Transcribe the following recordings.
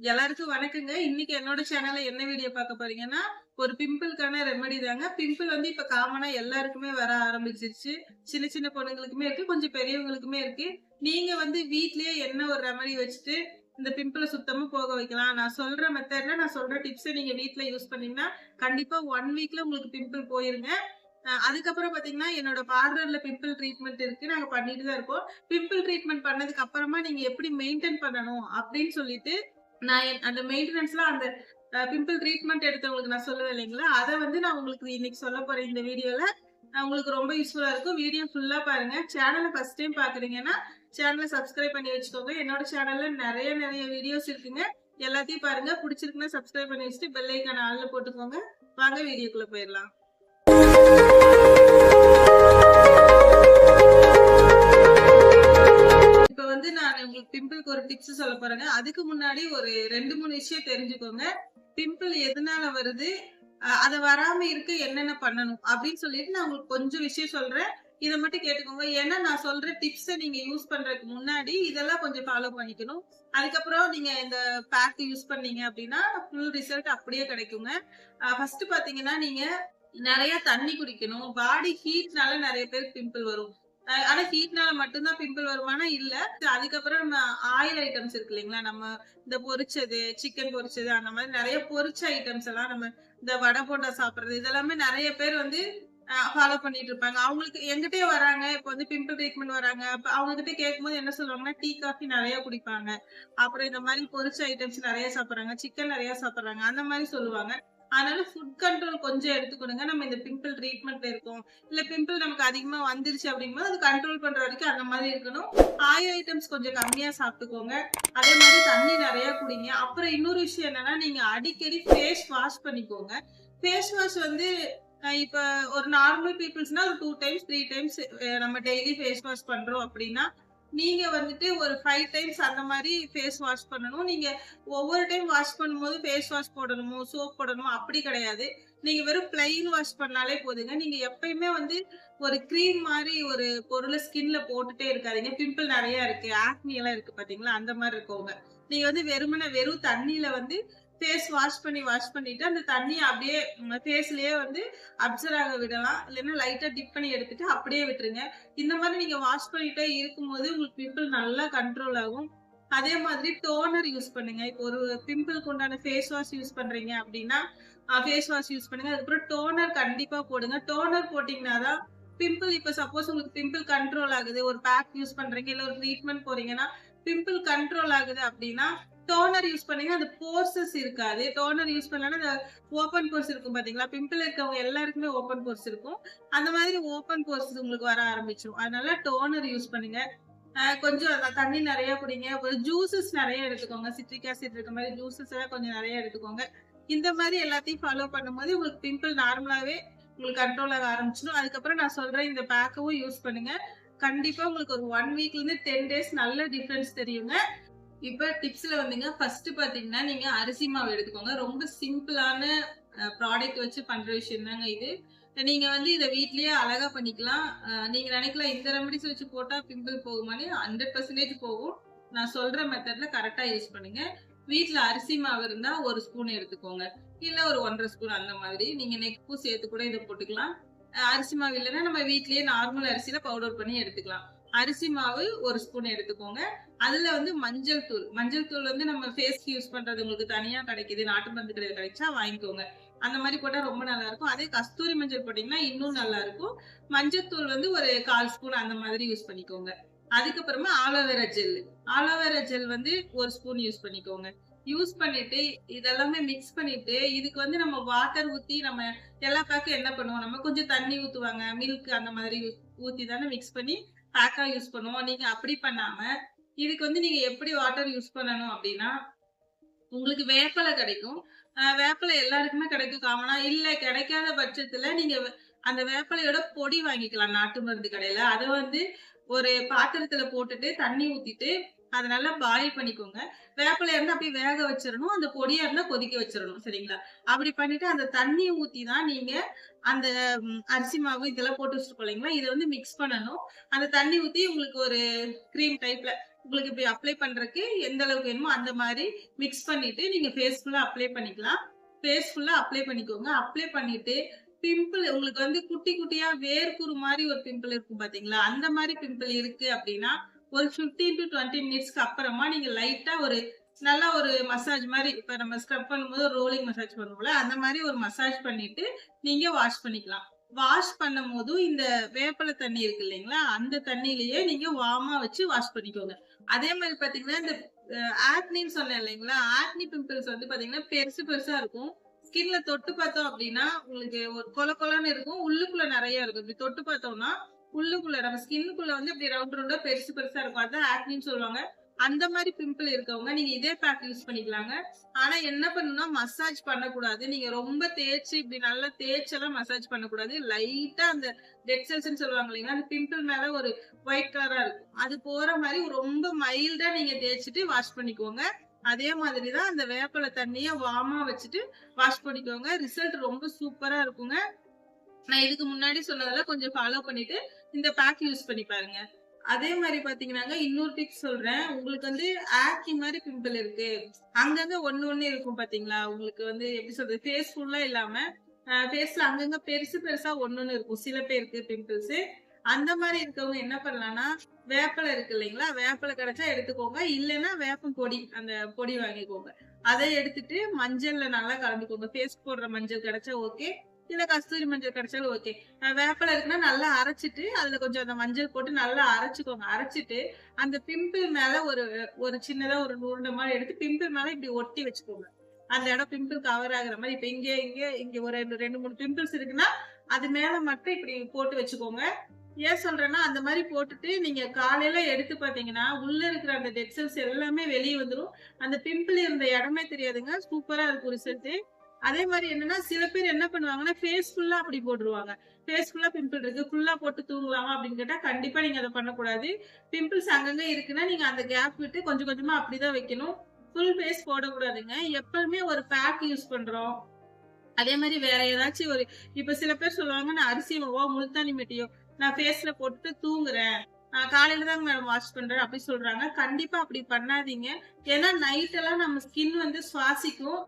எல்லாருக்கும் வணக்கங்க. இன்னைக்கு என்னோட சேனல்ல என்ன வீடியோ பார்க்க போறீங்கன்னா, ஒரு பிம்பிள்க்கான ரெமெடி தாங்க. பிம்பிள் வந்து இப்ப காமனா எல்லாருக்குமே வர ஆரம்பிச்சிருச்சு. சின்ன சின்ன பொண்ணுங்களுக்குமே இருக்கு, கொஞ்சம் பெரியவங்களுக்குமே இருக்கு. நீங்க வந்து வீட்லயே என்ன ஒரு ரெமெடி வச்சுட்டு இந்த பிம்பிள சுத்தமா போக வைக்கலாம். நான் சொல்ற மெத்தட்ல நான் சொல்ற டிப்ஸ நீங்க வீட்ல யூஸ் பண்ணீங்கன்னா, கண்டிப்பா 1 வீக்ல உங்களுக்கு பிம்பிள் போயிருங்க. அதுக்கப்புறம் பாத்தீங்கன்னா, என்னோட பார்லர்ல பிம்பிள் ட்ரீட்மெண்ட் இருக்கு. நாங்க பண்ணிட்டு தான் இருக்கோம். பிம்பிள் ட்ரீட்மெண்ட் பண்ணதுக்கு அப்புறமா நீங்க எப்படி மெயின்டெயின் பண்ணணும் அப்படின்னு சொல்லிட்டு நான் அந்த மெயின்டனன்ஸ்லாம் அந்த பிம்பிள் ட்ரீட்மெண்ட் எடுத்தவங்களுக்கு நான் சொல்லுவேன் இல்லைங்களா? அத வந்து நான் உங்களுக்கு இன்னைக்கு சொல்லப் போறேன் இந்த வீடியோல. உங்களுக்கு ரொம்ப யூஸ்ஃபுல்லா இருக்கும். வீடியோ ஃபுல்லா பாருங்க. சேனல ஃபர்ஸ்ட் டைம் பாக்குறீங்கன்னா, சேனல சப்ஸ்கிரைப் பண்ணி வச்சுக்கோங்க. என்னோட சேனல்ல நெறைய வீடியோஸ் இருக்குங்க. எல்லாத்தையும் பாருங்க. புடிச்சிருக்குன்னா சப்ஸ்கிரைப் பண்ணி வச்சுட்டு பெல் ஐகான ஆல்ல போட்டுக்கோங்க. வாங்க வீடியோக்குள்ள போயிரலாம். இப்ப வந்து நான் உங்களுக்கு பிம்பிள்க்கு ஒரு டிப்ஸ் சொல்ல போறேங்க. அதுக்கு முன்னாடி ஒரு 2, 3 விஷயம் தெரிஞ்சுக்கோங்க. பிம்பிள் எதனால வருது? அத வராம இருக்க என்னென்ன பண்ணணும்? அப்படின்னு சொல்லிட்டு நான் உங்களுக்கு கொஞ்சம் விஷயம் சொல்றேன். இத மட்டும் கேட்டுக்கோங்க. ஏன்னா நான் சொல்ற டிப்ஸ நீங்க யூஸ் பண்றதுக்கு முன்னாடி இதெல்லாம் கொஞ்சம் ஃபாலோ பண்ணிக்கணும். அதுக்கப்புறம் நீங்க இந்த பேக் யூஸ் பண்ணீங்க அப்படின்னா, ஃபுல் ரிசல்ட் அப்படியே கிடைக்குங்க. ஃபர்ஸ்ட் பாத்தீங்கன்னா, நீங்க நெறைய தண்ணி குடிக்கணும். பாடி ஹீட்னால நெறைய பேருக்கு பிம்பிள் வரும். ஆனா ஹீட்னால மட்டும் தான் பிம்பிள் வருமானா இல்ல. அதுக்கப்புறம் நம்ம ஆயில் ஐட்டம்ஸ் இருக்கு இல்லைங்களா? நம்ம இந்த பொரிச்சது, சிக்கன் பொரிச்சது அந்த மாரி நெறைய பொரிச்ச ஐட்டம்ஸ் எல்லாம் நம்ம இந்த வடை போண்டா சாப்பிடுறது இதெல்லாமே நெறைய பேர் வந்து ஃபாலோ பண்ணிட்டு இருப்பாங்க. அவங்களுக்கு என்கிட்டயே வராங்க. இப்ப வந்து பிம்பிள் ட்ரீட்மெண்ட் வராங்க. அப்ப அவங்க கிட்ட கேட்கும்போது என்ன சொல்லுவாங்கன்னா, டீ, காஃபி நெறைய குடிப்பாங்க. அப்புறம் இந்த மாரி பொரிச்ச ஐட்டம்ஸ் நெறைய சாப்பிடுறாங்க. சிக்கன் நெறைய சாப்பிடுறாங்க. அந்த மாரி சொல்லுவாங்க. அதனால ஃபுட் கண்ட்ரோல் கொஞ்சம் எடுத்துக்கணுங்க. நம்ம இந்த பிம்பிள் ட்ரீட்மெண்ட்ல இருக்கோம். இல்ல பிம்பிள் நமக்கு அதிகமா வந்துருச்சு அப்படிங்கும்போது அது கண்ட்ரோல் பண்ற வரைக்கும் அந்த மாதிரி இருக்கணும். ஆயில் ஐட்டம்ஸ் கொஞ்சம் கம்மியா சாப்பிட்டுக்கோங்க. அதே மாதிரி தண்ணி நெறைய குடிங்க. அப்புறம் இன்னொரு விஷயம் என்னன்னா, நீங்க அடிக்கடி ஃபேஸ் வாஷ் பண்ணிக்கோங்க. ஃபேஸ் வாஷ் வந்து இப்ப ஒரு நார்மல் பீப்பிள்ஸ்னா ஒரு 2 டைம்ஸ், 3 டைம்ஸ் நம்ம டெய்லி ஃபேஸ் வாஷ் பண்றோம் அப்படின்னா, நீங்க வந்துட்டு ஒரு 5 டைம்ஸ் அந்த மாரி ஃபேஸ் வாஷ் பண்ணணும். நீங்க ஒவ்வொரு டைம் வாஷ் பண்ணும்போது ஃபேஸ் வாஷ் போடணுமோ, சோப் போடணுமோ அப்படி கிடையாது. நீங்க வெறும் பிளெயின் வாஷ் பண்ணாலே போதுங்க. நீங்க எப்பயுமே வந்து ஒரு கிரீம் மாரி ஒரு பொருள ஸ்கின்ல போட்டுட்டே இருக்காதீங்க. பிம்பிள் நெறைய இருக்கு. ஆக்னி எல்லாம் இருக்கு பாத்தீங்களா? அந்த மாரி இருக்கவங்க. நீங்க வந்து வெறும் தண்ணீல வந்து ஃபேஸ் வாஷ் பண்ணிட்டு அந்த தண்ணிய அப்படியே ஃபேஸ்லயே வந்து அப்சர்வ் ஆக விடலாம். இல்லன்னா லைட்டா டிப் பண்ணி எடுத்துட்டு அப்படியே விட்டுருங்க. இந்த மாரி நீங்க வாஷ் பண்ணிட்டே இருக்கும்போது உங்களுக்கு பிம்பிள் நல்லா கண்ட்ரோல் ஆகும். அதே மாதிரி டோனர் யூஸ் பண்ணுங்க. இப்போ ஒரு பிம்பிள்க்கு உண்டான ஃபேஸ் வாஷ் யூஸ் பண்றீங்க அப்படின்னா, ஃபேஸ் வாஷ் யூஸ் பண்ணுங்க. அதுக்கப்புறம் டோனர் கண்டிப்பா போடுங்க. டோனர் போட்டீங்கன்னா தான் பிம்பிள் இப்ப சப்போஸ் உங்களுக்கு பிம்பிள் கண்ட்ரோல் ஆகுது. ஒரு பேக் யூஸ் பண்றீங்க, இல்ல ஒரு ட்ரீட்மெண்ட் போறீங்கன்னா, பிம்பிள் கண்ட்ரோல் ஆகுது அப்படின்னா, டோனர் யூஸ் பண்ணீங்கன்னா அது போர்ஸஸ் இருக்காது. டோனர் யூஸ் பண்ணலன்னா அந்த ஓப்பன் போர்ஸ் இருக்கும் பாத்தீங்களா? பிம்பிள் இருக்கவங்க எல்லாருக்குமே ஓப்பன் போர்ஸ் இருக்கும். அந்த மாதிரி ஓப்பன் போர்ஸ் உங்களுக்கு வர ஆரம்பிச்சுரும். அதனால டோனர் யூஸ் பண்ணுங்க. கொஞ்சம் தண்ணி நெறைய குடிங்க. அப்புறம் ஜூஸஸ் நெறைய எடுத்துக்கோங்க. சிட்ரிக் ஆசிட் இருக்க மாரி ஜூஸஸ் எல்லாம் கொஞ்சம் நெறைய எடுத்துக்கோங்க. இந்த மாரி எல்லாத்தையும் ஃபாலோ பண்ணும்போது உங்களுக்கு பிம்பிள் நார்மலாவே உங்களுக்கு கண்ட்ரோல் ஆக ஆரம்பிச்சுரும். அதுக்கப்புறம் நான் சொல்ற இந்த பேக்கவும் யூஸ் பண்ணுங்க. கண்டிப்பா உங்களுக்கு ஒரு 1 வீக்ல இருந்து 10 டேஸ் நல்ல டிஃபரன்ஸ் தெரியுங்க. இப்ப டிப்ஸ்ல வந்துங்க ஃபர்ஸ்ட் பாத்தீங்கன்னா, நீங்க அரிசி மாவு எடுத்துக்கோங்க. ரொம்ப சிம்பிளான ப்ராடக்ட் வச்சு பண்ற விஷயம் தாங்க இது. நீங்க வந்து இத வீட்லயே அழகா பண்ணிக்கலாம். நீங்க நினைக்கலாம் இந்த ரெமடிஸ் வச்சு போட்டா பிம்பிள் போகுமான்னு 100% போகும். நான் சொல்ற மெத்தட்ல கரெக்ட்டா யூஸ் பண்ணுங்க. வீட்ல அரிசி மாவு இருந்தா 1 ஸ்பூன் எடுத்துக்கோங்க. இல்ல ஒரு 1 1/2 ஸ்பூன் அந்த மாதிரி. நீங்க நெக்ஸ்ட்டும் சேர்த்து கூட இத போட்டுக்கலாம். அரிசி மாவு இல்லன்னா நம்ம வீட்லயே நார்மல் அரிசியில பவுடர் பண்ணி எடுத்துக்கலாம். அரிசி மாவு 1 ஸ்பூன் எடுத்துக்கோங்க. அதுல வந்து மஞ்சள் தூள். மஞ்சள் தூள் வந்து நம்ம ஃபேஸ்க்கு யூஸ் பண்றது உங்களுக்கு தனியா கிடைக்குது. நாட்டு மருந்து கடையில கிடைச்சா வாங்கிக்கோங்க. அந்த மாரி போட்டா ரொம்ப நல்லா இருக்கும். அதே கஸ்தூரி மஞ்சள் போட்டீங்கன்னா இன்னும் நல்லா இருக்கும். மஞ்சள் தூள் வந்து ஒரு 1/4 ஸ்பூன் அந்த மாதிரி யூஸ் பண்ணிக்கோங்க. அதுக்கப்புறமா ஆலோவேரா ஜெல். ஆலோவேரா ஜெல் வந்து 1 ஸ்பூன் யூஸ் பண்ணிக்கோங்க. யூஸ் பண்ணிட்டு இதெல்லாமே மிக்ஸ் பண்ணிட்டு, இதுக்கு வந்து நம்ம வாட்டர் ஊத்தி நம்ம எல்லா பேக்கும் என்ன பண்ணுவோம்? நம்ம கொஞ்சம் தண்ணி ஊத்துவாங்க. மில்க் அந்த மாதிரி ஊத்தி தானே மிக்ஸ் பண்ணி பேக்கா யூஸ் பண்ணுவோம். நீங்க அப்படி பண்ணாம, இதுக்கு வந்து நீங்க எப்படி வாட்டர் யூஸ் பண்ணணும் அப்படின்னா, உங்களுக்கு வேப்பில கிடைக்கும். வேப்பில எல்லாருக்குமே கிடைக்கும் காமனா. இல்ல கிடைக்காத பட்சத்துல நீங்க அந்த வேப்பிலையோட பொடி வாங்கிக்கலாம் நாட்டு மருந்து கடையில. அத வந்து ஒரு பாத்திரத்துல போட்டுட்டு தண்ணி ஊத்திட்டு, அத நல்லா பாயில் பண்ணிக்கோங்க. வேப்பிலையா இருந்தா அப்படியே வேக வச்சிரணும். அந்த பொடியா இருந்தா கொதிக்க வச்சிரணும். சரிங்களா? அப்படி பண்ணிட்டு அந்த தண்ணிய ஊத்தி தான் நீங்க அந்த அரிசி மாவு இதெல்லாம் போட்டு வச்சிருக்கோம் இல்லைங்களா? இத வந்து மிக்ஸ் பண்ணணும். அந்த தண்ணி ஊத்தி உங்களுக்கு ஒரு கிரீம் டைப்ல உங்களுக்கு இப்படி அப்ளை பண்றதுக்கு எந்த அளவுக்கு வேணுமோ அந்த மாதிரி மிக்ஸ் பண்ணிட்டு நீங்க ஃபேஸ் ஃபுல்லா அப்ளை பண்ணிக்கலாம். ஃபேஸ் ஃபுல்லா அப்ளை பண்ணிக்கோங்க. அப்ளை பண்ணிட்டு பிம்பிள் உங்களுக்கு வந்து குட்டி குட்டியா வேர்க்குரு மாதிரி ஒரு பிம்பிள் இருக்கும் பாத்தீங்களா? அந்த மாதிரி பிம்பிள் இருக்கு அப்படின்னா ஒரு 15 to 20 மினிட்ஸ்க்கு அப்புறமா நீங்க லைட்டா ஒரு நல்லா ஒரு மசாஜ் மாதிரி இப்ப நம்ம ஸ்க்ரப் பண்ணும்போது ரோலிங் மசாஜ் பண்ணுவோம்ல அந்த மாதிரி ஒரு மசாஜ் பண்ணிட்டு நீங்க வாஷ் பண்ணிக்கலாம். வாஷ் பண்ணும் போதும் இந்த வேப்பலை தண்ணி இருக்கு இல்லைங்களா அந்த தண்ணியிலேயே நீங்க வார்மா வச்சு வாஷ் பண்ணிக்கோங்க. அதே மாதிரி பாத்தீங்கன்னா இந்த ஆக்னின்னு சொன்னேன் இல்லைங்களா ஆக்னி பிம்பிள்ஸ் வந்து பாத்தீங்கன்னா பெருசு பெருசா இருக்கும். ஸ்கின்ல தொட்டு பார்த்தோம் அப்படின்னா உங்களுக்கு ஒரு கொல கொலன்னு இருக்கும். உள்ளுக்குள்ள நிறைய இருக்கும். இப்படி தொட்டு பார்த்தோம்னா உள்ளுக்குள்ள நம்ம ஸ்கின்னுக்குள்ள வந்து இப்படி ரவுண்ட் ரவுண்டா பெருசு பெருசா இருக்கும். அதான் ஆக்னின்னு சொல்லுவாங்க. அந்த மாதிரி பிம்பிள் இருக்கவங்க நீங்க இதே பேக் யூஸ் பண்ணிக்கலாங்க. ஆனா என்ன பண்ணணும்னா மசாஜ் பண்ணக்கூடாது. நீங்க ரொம்ப தேய்ச்சி இப்படி நல்லா தேய்ச்செல்லாம் மசாஜ் பண்ணக்கூடாது. லைட்டா அந்த டெட் செல்ஸ்ன்னு சொல்லுவாங்க இல்லைங்களா அந்த பிம்பிள் மேல ஒரு ஒயிட் கலரா இருக்கும். அது போற மாதிரி ரொம்ப மைல்டா நீங்க தேய்ச்சிட்டு வாஷ் பண்ணிக்கோங்க. அதே மாதிரிதான் அந்த வேப்பலை தண்ணிய வார்மா வச்சுட்டு வாஷ் பண்ணிக்கோங்க. ரிசல்ட் ரொம்ப சூப்பரா இருக்குங்க. நான் இதுக்கு முன்னாடி சொன்னதெல்லாம் கொஞ்சம் ஃபாலோ பண்ணிட்டு இந்த பேக் யூஸ் பண்ணி பாருங்க. அதே மாதிரி பாத்தீங்கன்னா இன்னொரு டிப்ஸ் சொல்றேன். உங்களுக்கு வந்து ஆக்னி மாதிரி பிம்பிள் இருக்கு. அங்கங்க ஒண்ணு ஒண்ணு இருக்கும் பாத்தீங்களா? உங்களுக்கு வந்து எப்படி சொல்றது ஃபேஸ் ஃபுல்லா இல்லாம ஃபேஸ்ல அங்கங்க பெருசு பெருசா ஒண்ணு இருக்கும் சில பேருக்கு பிம்பிள்ஸ். அந்த மாதிரி இருக்கவங்க என்ன பண்ணலாம்னா வேப்பலை இருக்கு இல்லைங்களா வேப்பலை கிடைச்சா எடுத்துக்கோங்க. இல்லைன்னா வேப்பம் பொடி அந்த பொடி வாங்கிக்கோங்க. அதை எடுத்துட்டு மஞ்சள்ல நல்லா கலந்துக்கோங்க. ஃபேஸ் போடுற மஞ்சள் கிடைச்சா ஓகே. இல்ல கஸ்தூரி மஞ்சள் கிடைச்சாலும் ஓகே. வேப்பிலை இருக்குன்னா நல்லா அரைச்சிட்டு அதுல கொஞ்சம் அந்த மஞ்சள் போட்டு நல்லா அரைச்சுக்கோங்க. அரைச்சிட்டு அந்த பிம்பிள் மேல ஒரு ஒரு சின்னதா ஒரு நூறு மாதிரி எடுத்து பிம்பிள் மேல இப்படி ஒட்டி வச்சுக்கோங்க. அந்த இடம் பிம்பிள் கவர் ஆகுற மாதிரி இப்ப இங்க இங்க இங்க ஒரு ரெண்டு மூணு பிம்பிள்ஸ் இருக்குன்னா அது மேல மட்டும் இப்படி போட்டு வச்சுக்கோங்க. ஏன் சொல்றேன்னா அந்த மாதிரி போட்டுட்டு நீங்க காலையில எடுத்து பாத்தீங்கன்னா உள்ள இருக்கிற அந்த டெட் செல்ஸ் எல்லாமே வெளியே வந்துடும். அந்த பிம்பிள் இருந்த இடமே தெரியாதுங்க. சூப்பரா இருக்கும் ரிசல்ட். அதே மாதிரி என்னன்னா சில பேர் என்ன பண்ணுவாங்கன்னா ஃபேஸ் ஃபுல்லா அப்படி போட்டுருவாங்க. ஃபேஸ் ஃபுல்லா பிம்பிள் இருக்கு ஃபுல்லா போட்டு தூங்கலாமா அப்படின்னு கேட்டா கண்டிப்பா நீங்க அதை பண்ணக்கூடாது. பிம்பிள்ஸ் அங்கங்க இருக்குன்னா நீங்க அந்த கேப் விட்டு கொஞ்சம் கொஞ்சமா அப்படிதான் வைக்கணும். ஃபுல் ஃபேஸ் போடக்கூடாதுங்க. எப்பவுமே ஒரு பேக் யூஸ் பண்றோம். அதே மாதிரி வேற ஏதாச்சும் ஒரு இப்ப சில பேர் சொல்லுவாங்க நான் அரிசி மாவோ முல்தானி மெட்டியோ நான் ஃபேஸ்ல போட்டுட்டு தூங்குறேன். காலையில தாங்க மேடம் வாஷ் பண்றேன் அப்படி சொல்றாங்க. கண்டிப்பா அப்படி பண்ணாதீங்க. ஏன்னா நைட் எல்லாம் நம்ம ஸ்கின் வந்து சுவாசிக்கும்.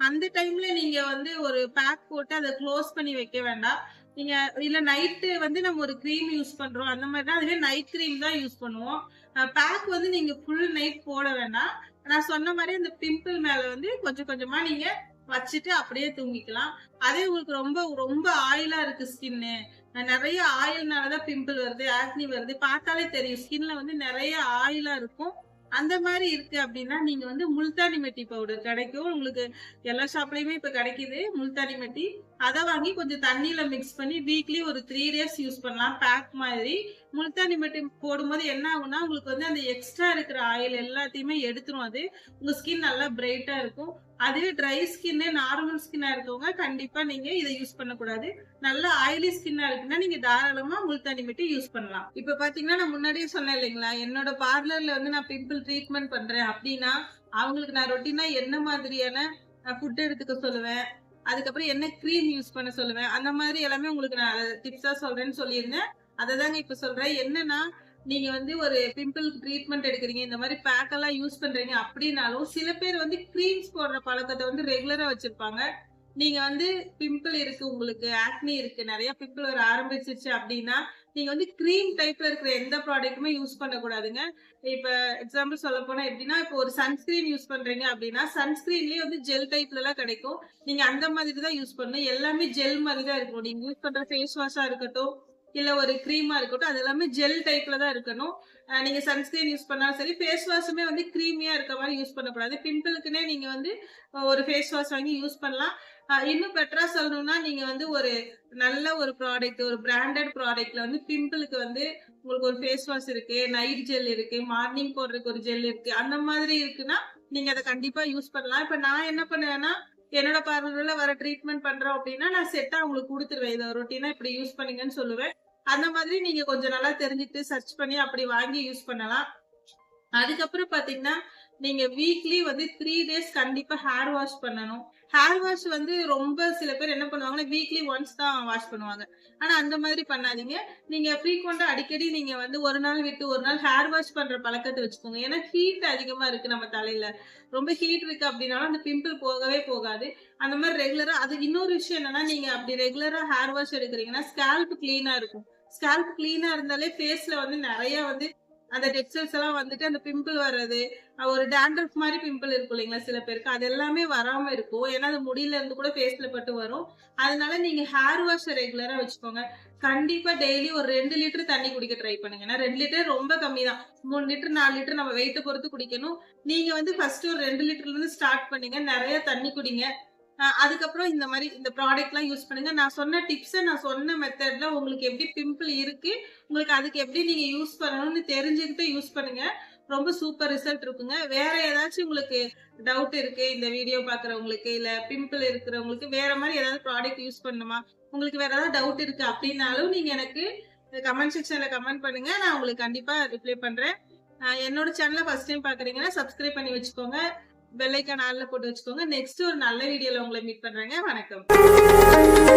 அந்த டைம்ல நீங்க வந்து ஒரு பேக் போட்டு அதை க்ளோஸ் பண்ணி வைக்க வேண்டாம். நீங்க இல்ல நைட்டு வந்து நம்ம ஒரு கிரீம் யூஸ் பண்றோம் அந்த மாதிரி தான் அதுவே நைட் கிரீம் தான் யூஸ் பண்ணுவோம். பேக் வந்து நீங்க ஃபுல் நைட் போட வேண்டாம். நான் சொன்ன மாதிரி இந்த பிம்பிள் மேல வந்து கொஞ்சம் கொஞ்சமா நீங்க வச்சுட்டு அப்படியே தூங்கிக்கலாம். அதே உங்களுக்கு ரொம்ப ரொம்ப ஆயிலா இருக்கு ஸ்கின்னு நிறைய ஆயில்னாலதான் பிம்பிள் வருது ஆக்னி வருது பார்த்தாலே தெரியும். ஸ்கின்ல வந்து நிறைய ஆயிலா இருக்கும். அந்த மாதிரி இருக்கு அப்படின்னா நீங்க வந்து முல்தானி மெட்டி பவுடர் கிடைக்கும். உங்களுக்கு எல்லா ஷாப்லயுமே இப்ப கிடைக்குது முல்தானி மெட்டி. அதை வாங்கி கொஞ்சம் தண்ணியில மிக்ஸ் பண்ணி வீக்லி ஒரு 3 days யூஸ் பண்ணலாம் பேக் மாதிரி. முல்தானி மெட்டி போடும்போது என்ன ஆகும்னா உங்களுக்கு வந்து அந்த எக்ஸ்ட்ரா இருக்கிற ஆயில் எல்லாத்தையுமே எடுத்துரும். அது உங்க ஸ்கின் நல்லா பிரைட்டா இருக்கும். அதுவே ட்ரை ஸ்கின்னு நார்மல் ஸ்கின்னா இருக்கவங்க கண்டிப்பா நீங்க இதை யூஸ் பண்ணக்கூடாது. நல்ல ஆயிலி ஸ்கின்னா இருக்குன்னா நீங்க தாராளமா முல்தானி மெட்டி யூஸ் பண்ணலாம். இப்ப பாத்தீங்கன்னா நான் முன்னாடியே சொன்னேன் இல்லைங்களா என்னோட பார்லர்ல வந்து நான் பிம்பிள் ட்ரீட்மெண்ட் பண்றேன் அப்படின்னா அவங்களுக்கு நான் ரொட்டீனா என்ன மாதிரியான ஃபுட் எடுத்துக்க சொல்லுவேன். அதுக்கப்புறம் என்ன கிரீம் யூஸ் பண்ண சொல்லுவேன். அந்த மாதிரி எல்லாமே உங்களுக்கு நான் டிப்ஸா சொல்றேன்னு சொல்லியிருந்தேன். அதை தாங்க இப்ப சொல்றேன். என்னன்னா நீங்க வந்து ஒரு பிம்பிளுக்கு ட்ரீட்மெண்ட் எடுக்கிறீங்க இந்த மாதிரி பேக் எல்லாம் யூஸ் பண்றீங்க அப்படின்னாலும் சில பேர் வந்து கிரீம்ஸ் போடுற பழக்கத்தை வந்து ரெகுலரா வச்சிருப்பாங்க. நீங்க வந்து பிம்பிள் இருக்கு உங்களுக்கு ஆக்னி இருக்கு நிறைய பிம்பிள் வர ஆரம்பிச்சிருச்சு அப்படின்னா நீங்க வந்து கிரீம் டைப்ல இருக்கிற எந்த ப்ராடக்ட்டுமே யூஸ் பண்ணக்கூடாதுங்க. இப்ப எக்ஸாம்பிள் சொல்ல போனா எப்படின்னா இப்போ ஒரு சன்ஸ்கிரீன் யூஸ் பண்றீங்க அப்படின்னா சன்ஸ்கிரீன்லயே வந்து ஜெல் டைப்ல எல்லாம் கிடைக்கும். நீங்க அந்த மாதிரி தான் யூஸ் பண்ணணும். எல்லாமே ஜெல் மாதிரி தான் இருக்கணும். நீங்க யூஸ் பண்ற ஃபேஸ் வாஷா இருக்கட்டும் இல்ல ஒரு கிரீமா இருக்கட்டும் அது எல்லாமே ஜெல் டைப்ல தான் இருக்கணும். நீங்க சன்ஸ்கிரீன் யூஸ் பண்ணாலும் சரி ஃபேஸ் வாஷுமே வந்து கிரீமியா இருக்க மாதிரி யூஸ் பண்ணக்கூடாது. பிம்பிளுக்குன்னே நீங்க வந்து ஒரு ஃபேஸ் வாஷ் வாங்கி யூஸ் பண்ணலாம். இன்னும் பெட்டரா சொல்லணும்னா நீங்க வந்து ஒரு நல்ல ஒரு ப்ராடக்ட் ஒரு பிராண்டட் ப்ராடக்ட்ல வந்து பிம்பிளுக்கு வந்து உங்களுக்கு ஒரு ஃபேஸ் வாஷ் இருக்கு நைட் ஜெல் இருக்கு மார்னிங் போடுறதுக்கு ஒரு ஜெல் இருக்கு அந்த மாதிரி இருக்குன்னா நீங்க அதை கண்டிப்பா யூஸ் பண்ணலாம். இப்ப நான் என்ன பண்ணுவேன்னா என்னோட பார்லர்ல வர ட்ரீட்மெண்ட் பண்றோம் அப்படின்னா நான் செட்டா உங்களுக்கு கொடுத்துருவேன். இதை ரொட்டீனா இப்படி யூஸ் பண்ணுங்கன்னு சொல்லுவேன். அந்த மாதிரி நீங்க கொஞ்சம் நல்லா தெரிஞ்சுட்டு சர்ச் பண்ணி அப்படி வாங்கி யூஸ் பண்ணலாம். அதுக்கப்புறம் பாத்தீங்கன்னா நீங்க வீக்லி வந்து 3 டேஸ் கண்டிப்பா ஹேர் வாஷ் பண்ணணும். ஹேர் வாஷ் வந்து ரொம்ப சில பேர் என்ன பண்ணுவாங்கன்னா, வீக்லி ஒன்ஸ் தான் வாஷ் பண்ணுவாங்க. ஆனா அந்த மாதிரி பண்ணாதீங்க. நீங்க ஃப்ரீக்வென்ட்டா அடிக்கடி நீங்க வந்து ஒரு நாள் விட்டு ஒரு நாள் ஹேர் வாஷ் பண்ற பழக்கத்த வச்சுக்கோங்க. ஏன்னா ஹீட் அதிகமா இருக்கு நம்ம தலையில. ரொம்ப ஹீட் இருக்கு அப்டின்னாலும் அந்த பிம்பிள் போகவே போகாது. அந்த மாரி ரெகுலரா அது இன்னொரு விஷயம் என்னன்னா, நீங்க அப்டி ரெகுலரா ஹேர் வாஷ் எடுக்குறீங்கன்னா, ஸ்கேல்ப் கிளீனா இருக்கும். ஸ்கேல்ப் கிளீனா இருந்தாலே ஃபேஸ்ல வந்து நெறைய வந்து அந்த டெட் செல்ஸ் எல்லாம் வந்துட்டு அந்த பிம்பிள் வர்றது, ஒரு டாண்ட்ரஃப் மாரி பிம்பிள் இருக்கும் இல்லைங்களா சில பேருக்கு. அது எல்லாமே வராம இருக்கும். ஏன்னா, அது முடியில இருந்து கூட ஃபேஸ்ல பட்டு வரும். அதனால நீங்க ஹேர் வாஷ ரெகுலரா வச்சுக்கோங்க. கண்டிப்பா டெய்லி ஒரு 2 லிட்டர் தண்ணி குடிக்க ட்ரை பண்ணுங்க. ஏன்னா 2 லிட்டர் ரொம்ப கம்மி தான். 3 லிட்டர், 4 லிட்டர் நம்ம வெயிட்ட பொறுத்து குடிக்கணும். நீங்க வந்து ஃபர்ஸ்ட் ஒரு 2 லிட்டர்லருந்து ஸ்டார்ட் பண்ணுங்க. நெறைய தண்ணி குடிங்க. அதுக்கப்புறம் இந்த மாரி இந்த ப்ராடக்ட்லாம் யூஸ் பண்ணுங்க. நான் சொன்ன டிப்ஸ நான் சொன்ன மெத்தட்ல உங்களுக்கு எப்படி பிம்பிள் இருக்கு, உங்களுக்கு அதுக்கு எப்படி நீங்க யூஸ் பண்ணணும்னு தெரிஞ்சுக்கிட்டு யூஸ் பண்ணுங்க. ரொம்ப சூப்பர் ரிசல்ட் இருக்குங்க. வேற ஏதாச்சும் உங்களுக்கு டவுட் இருக்கு, இந்த வீடியோ பார்க்குறவங்களுக்கு, இல்ல பிம்பிள் இருக்கிறவங்களுக்கு வேற மாரி ஏதாவது ப்ராடக்ட் யூஸ் பண்ணணுமா? உங்களுக்கு வேற ஏதாவது டவுட் இருக்கு அப்டின்னாலும் நீங்க எனக்கு கமெண்ட் செக்ஷன்ல கமெண்ட் பண்ணுங்க. நான் உங்களுக்கு கண்டிப்பா ரிப்ளை பண்றேன். என்னோட சேனல ஃபர்ஸ்ட் டைம் பார்க்குறீங்கன்னா சப்ஸ்கிரைப் பண்ணி வச்சுக்கோங்க. பெல் ஐகான் ஆல்ல போட்டு வச்சுக்கோங்க. நெக்ஸ்ட் ஒரு நல்ல வீடியோல உங்கள மீட் பண்றேங்க. வணக்கம்.